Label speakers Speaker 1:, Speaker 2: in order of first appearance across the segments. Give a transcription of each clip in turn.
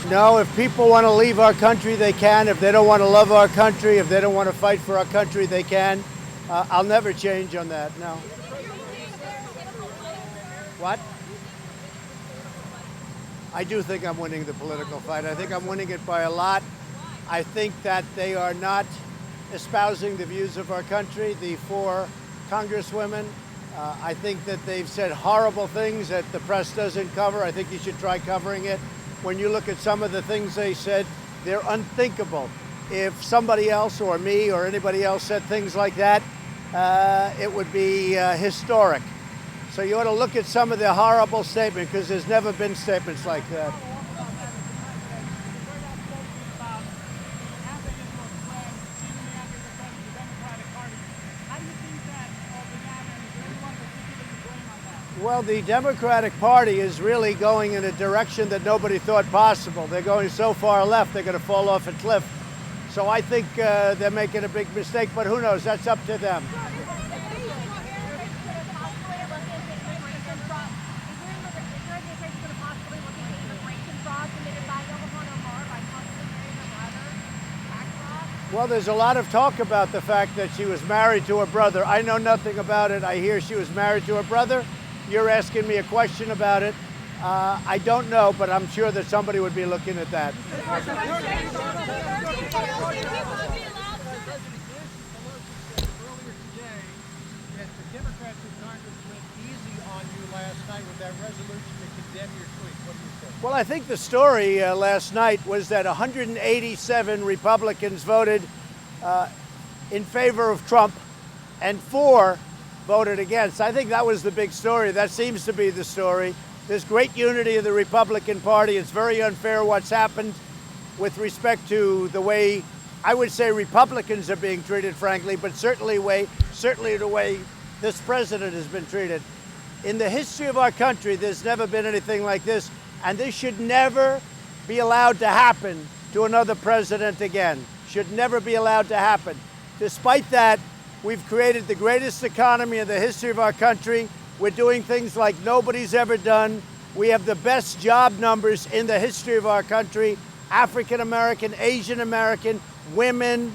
Speaker 1: No, if people want to leave our country, they can. If they don't want to love our country, if they don't want to fight for our country, they can. I'll never change on that, no. What? I do think I'm winning the political fight. I think I'm winning it by a lot. I think that they are not espousing the views of our country, the 4 congresswomen. I think that they've said horrible things that the press doesn't cover. I think you should try covering it. When you look at some of the things they said, they're unthinkable. If somebody else or me or anybody else said things like that, it would be historic. So you ought to look at some of the horrible statements, because there's never been statements like that. Well, the Democratic Party is really going in a direction that nobody thought possible. They're going so far left, they're going to fall off a cliff. So I think they're making a big mistake, but who knows? That's up to them. Well, there's a lot of talk about the fact that she was married to her brother. I know nothing about it. I hear she was married to her brother. You're asking me a question about it. I don't know, but I'm sure that somebody would be looking at that. Well, I think the story last night was that 187 Republicans voted in favor of Trump and 4 voted against. I think that was the big story. That seems to be the story. There's great unity of the Republican Party. It's very unfair what's happened with respect to the way, I would say, Republicans are being treated, frankly, but certainly the way this president has been treated. In the history of our country, there's never been anything like this, and this should never be allowed to happen to another president again. Should never be allowed to happen. Despite that, we've created the greatest economy in the history of our country. We're doing things like nobody's ever done. We have the best job numbers in the history of our country. African American, Asian American, women,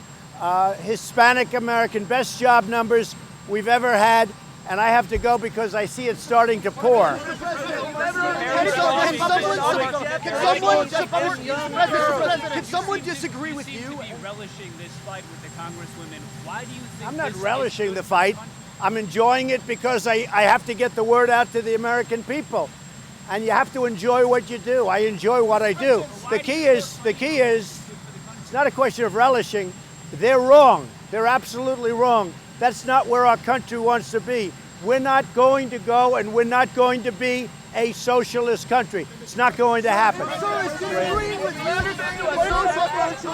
Speaker 1: Hispanic American, best job numbers we've ever had. And I have to go because I see it starting to pour.
Speaker 2: Can someone disagree with you?
Speaker 3: Relishing this fight with the congresswomen. Why do you think
Speaker 1: I'm not relishing the fight. I'm enjoying it because I have to get the word out to the American people. And you have to enjoy what you do. I enjoy what I do. The key is, it's not a question of relishing. They're wrong. They're absolutely wrong. That's not where our country wants to be. We're not going to go, and we're not going to be a socialist country. It's not going to happen.
Speaker 2: So